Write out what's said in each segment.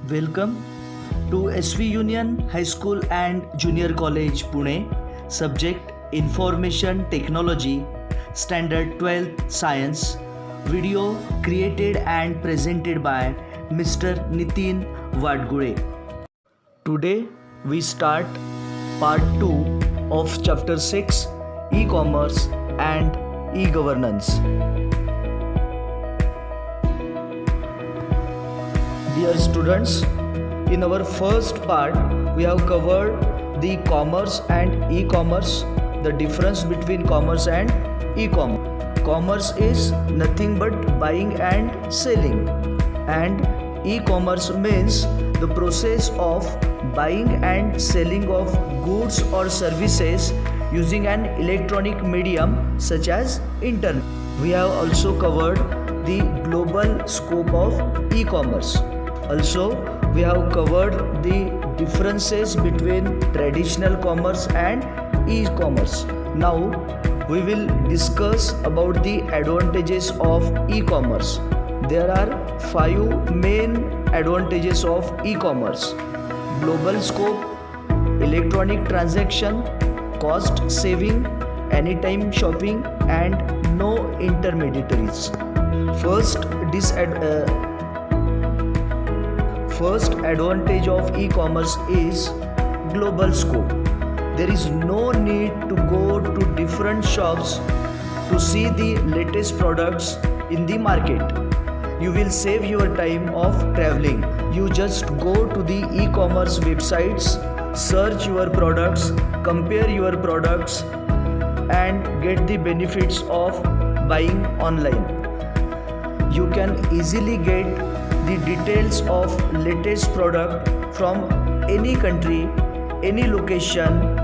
Welcome to SV Union High School and Junior College Pune. Subject Information Technology, Standard 12th Science. Video created and presented by Mr. Nitin Vadgure. Today we start part 2 of chapter 6, E-commerce and e-governance. Dear students, in our first part we have covered the commerce and e-commerce, the difference between commerce and e-commerce. Commerce is nothing but buying and selling, and e-commerce means the process of buying and selling of goods or services using an electronic medium such as internet. We have also covered the global scope of e-commerce. Also, we have covered the differences between traditional commerce and e-commerce. Now, we will discuss about the advantages of e-commerce. There are 5 main advantages of e-commerce: global scope, electronic transaction, cost saving, anytime shopping, and no intermediaries. First advantage of e-commerce is global scope. There is no need to go to different shops to see the latest products in the market. You will save your time of traveling. You just go to the e-commerce websites, search your products, compare your products, and get the benefits of buying online. You can easily get the details of latest product from any country, any location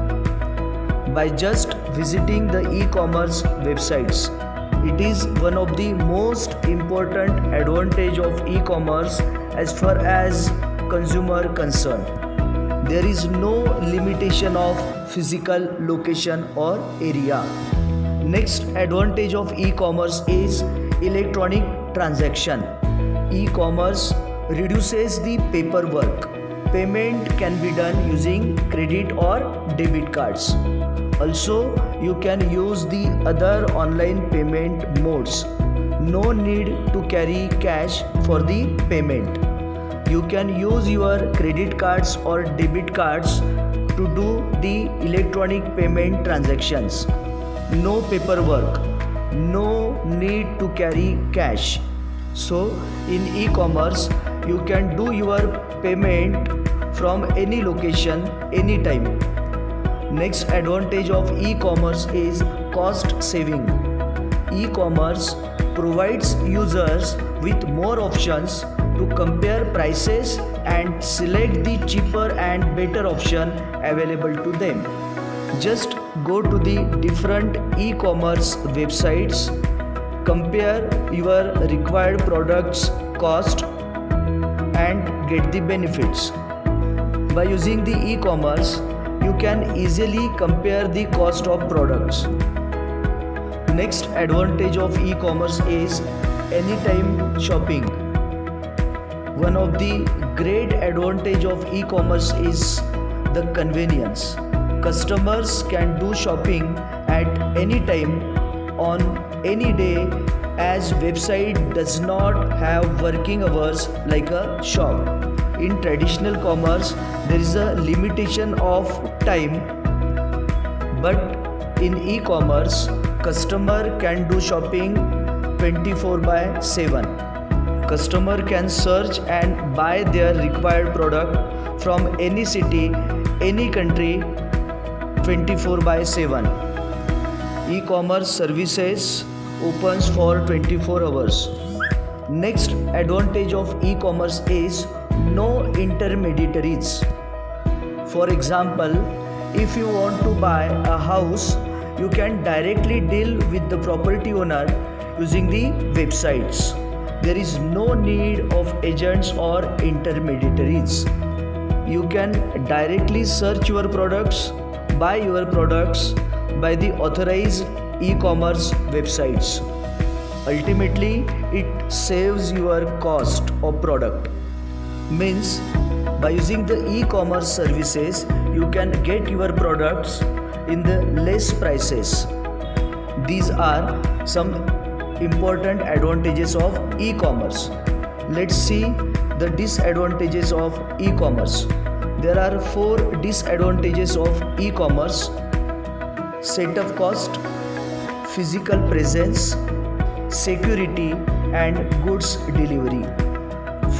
by just visiting the e-commerce websites. It is one of the most important advantage of e-commerce as far as consumer concerned. There is no limitation of physical location or area. Next advantage of e-commerce is electronic transaction. E-commerce reduces the paperwork. Payment can be done using credit or debit cards. Also, you can use the other online payment modes. No need to carry cash for the payment. You can use your credit cards or debit cards to do the electronic payment transactions. No paperwork. No need to carry cash. So, in e-commerce, you can do your payment from any location, anytime. Next advantage of e-commerce is cost saving. E-commerce provides users with more options to compare prices and select the cheaper and better option available to them. Just go to the different e-commerce websites, compare your required products cost, and get the benefits. By using the e-commerce, you can easily compare the cost of products. Next advantage of e-commerce is anytime shopping. One of the great advantage of e-commerce is the convenience. Customers can do shopping at any time on any day, as website does not have working hours like a shop. In traditional commerce, there is a limitation of time, but in e-commerce, customer can do shopping 24/7. Customer can search and buy their required product from any city, any country 24/7. E-commerce services opens for 24 hours. Next advantage of e-commerce is no intermediaries. For example, if you want to buy a house, you can directly deal with the property owner using the websites. There is no need of agents or intermediaries. You can directly search your products, buy your products by the authorized e-commerce websites. Ultimately, it saves your cost of product. Means by using the e-commerce services you can get your products in the less prices. These are some important advantages of e-commerce. Let's see the disadvantages of e-commerce. There are 4 disadvantages of e-commerce: setup cost, physical presence, security, and goods delivery.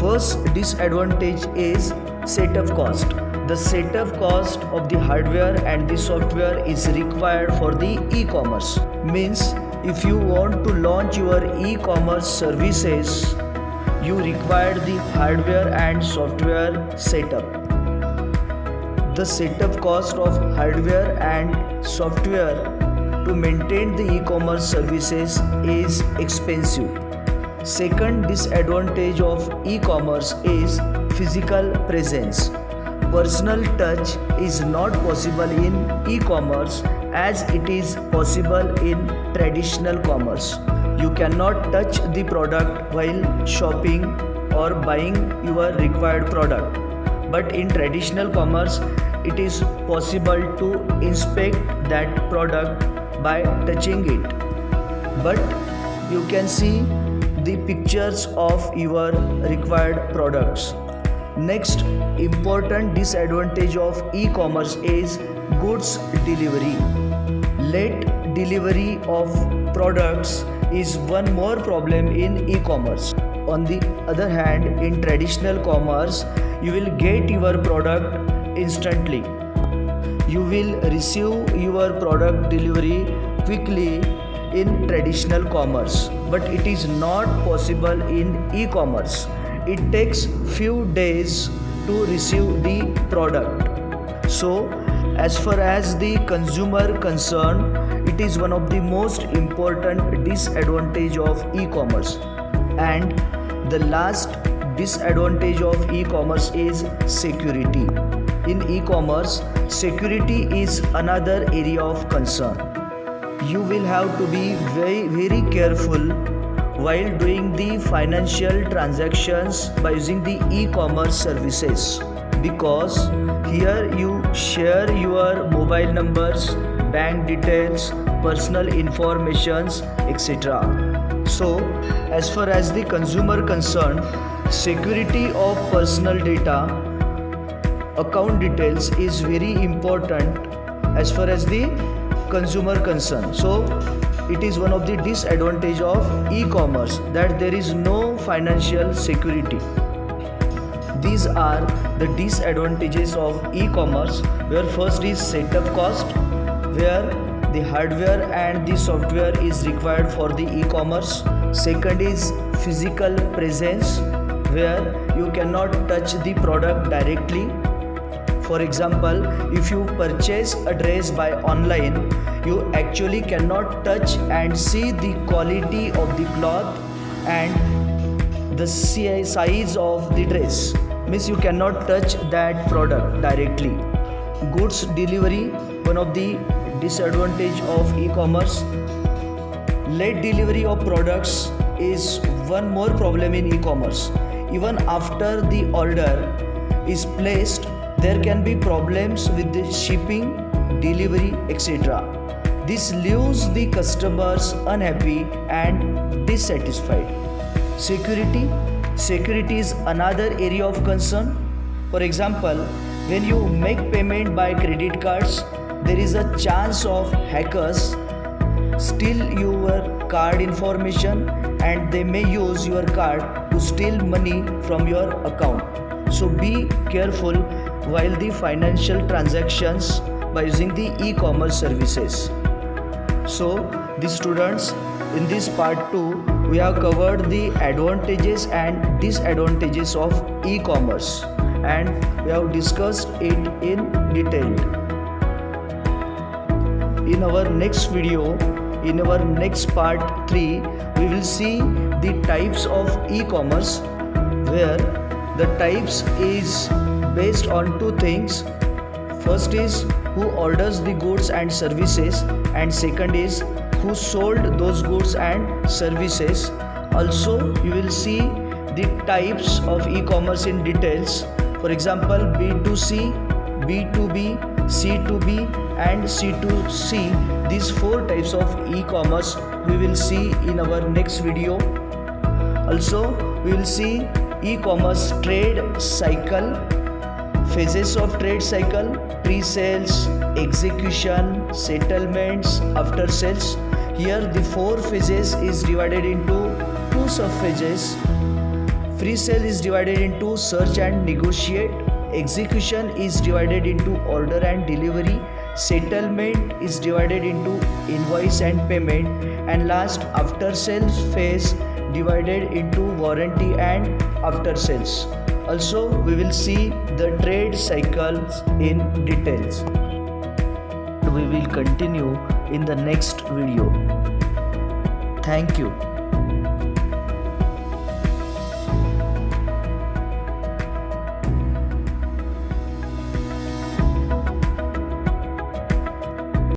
First disadvantage is setup cost. The setup cost of the hardware and the software is required for the e-commerce. Means if you want to launch your e-commerce services, you require the hardware and software setup. The setup cost of hardware and software to maintain the e-commerce services is expensive. Second disadvantage of e-commerce is physical presence. Personal touch is not possible in e-commerce as it is possible in traditional commerce. You cannot touch the product while shopping or buying your required product. But in traditional commerce, it is possible to inspect that product by touching it. But you can see the pictures of your required products. Next important disadvantage of e-commerce is goods delivery. Late delivery of products is one more problem in e-commerce. On the other hand, in traditional commerce, you will get your product instantly. You will receive your product delivery quickly in traditional commerce, but it is not possible in e-commerce. It takes few days to receive the product. So as far as the consumer concerned, it is one of the most important disadvantage of e-commerce. And the last disadvantage of e-commerce is security. In e-commerce, security is another area of concern. You will have to be very careful while doing the financial transactions by using the e-commerce services, because here you share your mobile numbers, bank details, personal informations, etc. So as far as the consumer concerned, security of personal data, account details is very important as far as the consumer concerned. So it is one of the disadvantage of e-commerce that there is no financial security. These are the disadvantages of e-commerce, where first is setup cost, where the hardware and the software is required for the e-commerce. Second is physical presence, where you cannot touch the product directly. For example, if you purchase a dress by online, you actually cannot touch and see the quality of the cloth and the size of the dress. Means you cannot touch that product directly. Goods delivery, one of the disadvantage of e-commerce. Late delivery of products is one more problem in e-commerce. Even after the order is placed, there can be problems with the shipping, delivery, etc. This leaves the customers unhappy and dissatisfied. Security is another area of concern. For example, when you make payment by credit cards, there is a chance of hackers steal your card information and they may use your card to steal money from your account. So be careful while the financial transactions by using the e-commerce services. So the students, in this part 2 we have covered the advantages and disadvantages of e-commerce and we have discussed it in detail. In our next video, in our next part 3, we will see the types of e-commerce, where the types is based on 2 things. First is who orders the goods and services, and second is who sold those goods and services. Also you will see the types of e-commerce in details. For example, B2C, B2B, C2B and C2C. These 4 types of e-commerce we will see in our next video. Also, we will see e-commerce trade cycle, phases of trade cycle, pre-sales, execution, settlements, after sales. Here the 4 phases is divided into 2 sub-phases. Pre-sale is divided into search and negotiate. Execution is divided into order and delivery. Settlement is divided into invoice and payment. And last, after sales phase divided into warranty and after sales. Also, we will see the trade cycles in details. We will continue in the next video. Thank you.